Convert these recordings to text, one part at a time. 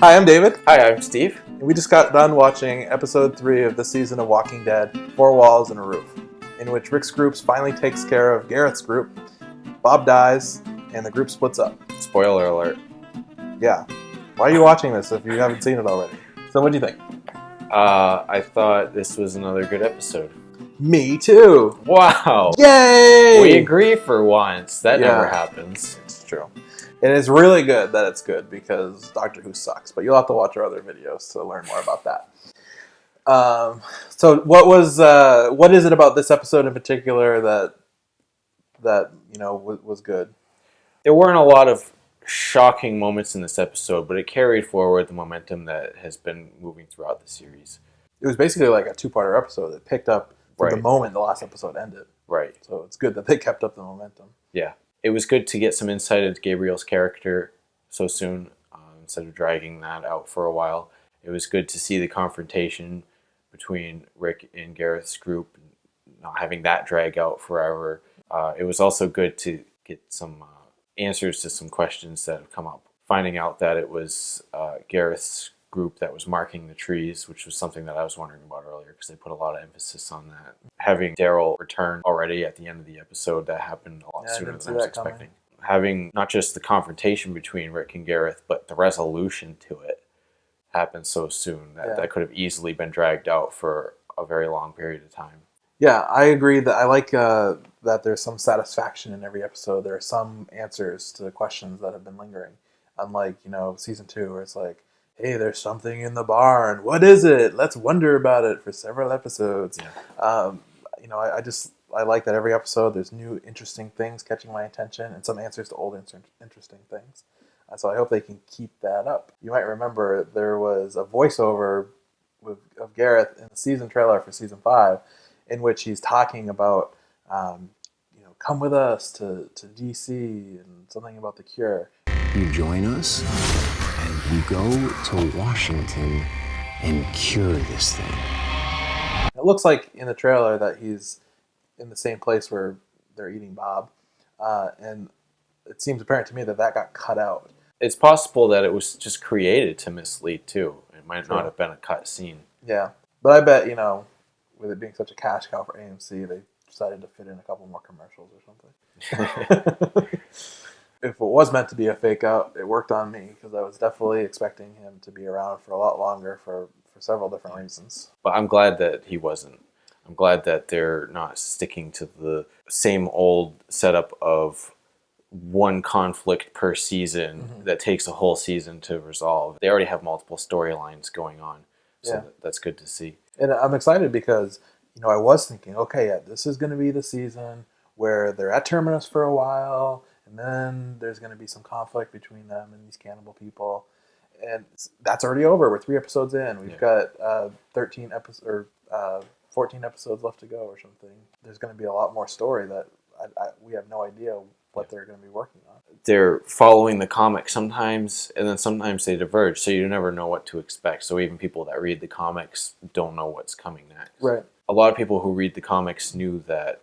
Hi, I'm David. Hi, I'm Steve. And we just got done watching episode 3 of the season of Walking Dead, Four Walls and a Roof, in which Rick's group finally takes care of Gareth's group, Bob dies, and the group splits up. Spoiler alert. Yeah. Why are you watching this if you haven't seen it already? So what do you think? I thought this was another good episode. Me too! Wow! Yay! We agree for once. That never Yeah. happens. It's true. And it's really good that it's good because Doctor Who sucks, but you'll have to watch our other videos to learn more about that. So what is it about this episode in particular that was good? There weren't a lot of shocking moments in this episode, but it carried forward the momentum that has been moving throughout the series. It was basically like a two-parter episode that picked up from the Right. moment the last episode ended. Right. So it's good that they kept up the momentum. Yeah. It was good to get some insight into Gabriel's character so soon, instead of dragging that out for a while. It was good to see the confrontation between Rick and Gareth's group, not having that drag out forever. It was also good to get some answers to some questions that have come up. Finding out that it was Gareth's group that was marking the trees, which was something that I was wondering about earlier because they put a lot of emphasis on that. Having Daryl return already at the end of the episode, that happened a lot sooner than I was expecting. Having not just the confrontation between Rick and Gareth, but the resolution to it happened so soon that could have easily been dragged out for a very long period of time. Yeah, I agree that I like that there's some satisfaction in every episode. There are some answers to the questions that have been lingering. Unlike, season 2 where it's like, hey, there's something in the barn. What is it? Let's wonder about it for several episodes. Yeah. I like that every episode there's new interesting things catching my attention and some answers to old interesting things. So I hope they can keep that up. You might remember there was a voiceover of Gareth in the season trailer for season 5 in which he's talking about, come with us to DC and something about the cure. You join us, and you go to Washington and cure this thing. It looks like in the trailer that he's in the same place where they're eating Bob, and it seems apparent to me that got cut out. It's possible that it was just created to mislead too. It might not have been a cut scene. Yeah, but I bet with it being such a cash cow for AMC, they decided to fit in a couple more commercials or something. If it was meant to be a fake out, it worked on me because I was definitely expecting him to be around for a lot longer for several different reasons. But I'm glad that he wasn't. I'm glad that they're not sticking to the same old setup of one conflict per season that takes a whole season to resolve. They already have multiple storylines going on, so that's good to see. And I'm excited because, I was thinking, okay, this is going to be the season where they're at Terminus for a while, and then there's going to be some conflict between them and these cannibal people. And that's already over. We're 3 episodes in. We've got 13 episodes or 14 episodes left to go or something. There's going to be a lot more story that we have no idea what they're going to be working on. They're following the comic sometimes, and then sometimes they diverge, so you never know what to expect. So even people that read the comics don't know what's coming next. Right. A lot of people who read the comics knew that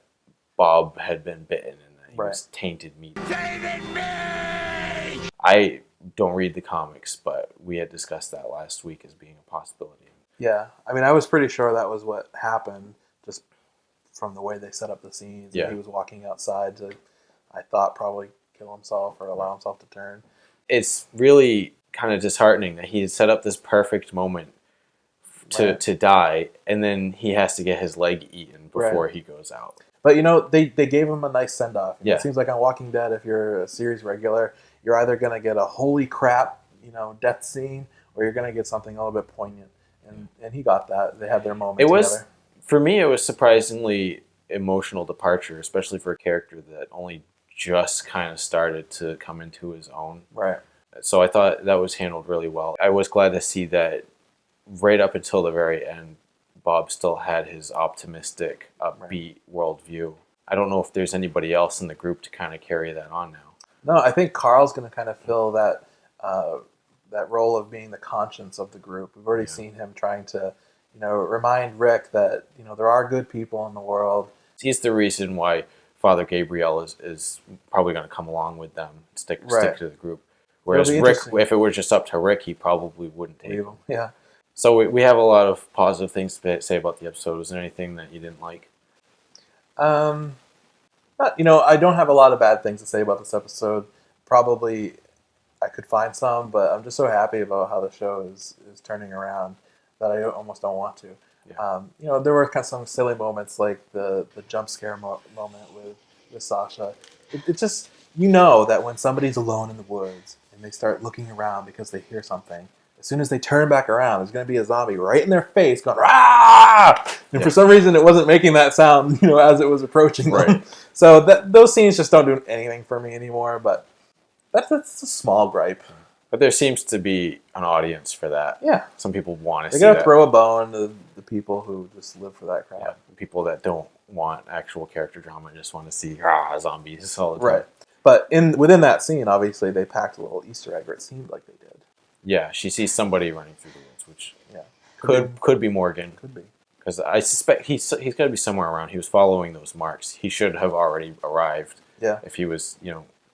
Bob had been bitten and that he was tainted meat. David me! I don't read the comics, but we had discussed that last week as being a possibility. Yeah, I mean, I was pretty sure that was what happened just from the way they set up the scenes. Yeah. He was walking outside to, I thought, probably kill himself or allow himself to turn. It's really kind of disheartening that he had set up this perfect moment to die, and then he has to get his leg eaten before he goes out. But, they gave him a nice send-off. Yeah. It seems like on Walking Dead, if you're a series regular, you're either going to get a holy crap, death scene, or you're going to get something a little bit poignant. And he got that. They had their moment together. For me, it was surprisingly emotional departure, especially for a character that only just kind of started to come into his own. Right. So I thought that was handled really well. I was glad to see that right up until the very end, Bob still had his optimistic, upbeat worldview. I don't know if there's anybody else in the group to kind of carry that on now. No, I think Carl's going to kind of fill that role of being the conscience of the group. We've already seen him trying to, remind Rick that, there are good people in the world. He's the reason why Father Gabriel is probably going to come along with them, stick to the group. Whereas It'll be Rick, interesting. if it were just up to Rick, he probably wouldn't take Leave him. 'em. Yeah. So we have a lot of positive things to say about the episode. Was there anything that you didn't like? I don't have a lot of bad things to say about this episode. Probably I could find some, but I'm just so happy about how the show is turning around that I almost don't want to. Yeah. There were kind of some silly moments like the jump scare moment with Sasha. It just, that when somebody's alone in the woods and they start looking around because they hear something, as soon as they turn back around, there's going to be a zombie right in their face going, "Rah!" And for some reason, it wasn't making that sound, as it was approaching them. Right. So those scenes just don't do anything for me anymore, but that's a small gripe. But there seems to be an audience for that. Yeah. Some people want to They see gotta that. throw a bone to the people who just live for that crap. Yeah, people that don't want actual character drama just want to see zombies all the time. Right. But within that scene, obviously, they packed a little Easter egg, or it seemed like they did. Yeah, she sees somebody running through the woods, which Yeah. could be Morgan. Could be. Because I suspect he's got to be somewhere around. He was following those marks. He should have already arrived Yeah. if he was,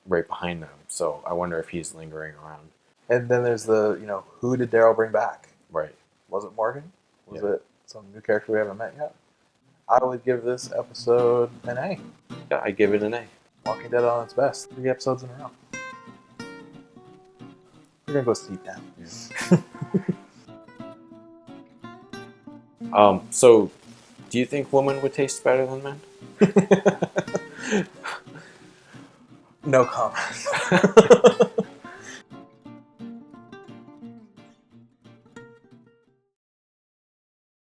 right behind them. So I wonder if he's lingering around. And then there's the, who did Daryl bring back? Right. Was it Morgan? Was Yeah. it some new character we haven't met yet? I would give this episode an A. Yeah, I give it an A. Walking Dead on its best. 3 episodes in a row. We're going to go sleep now. So, do you think women would taste better than men? No comment.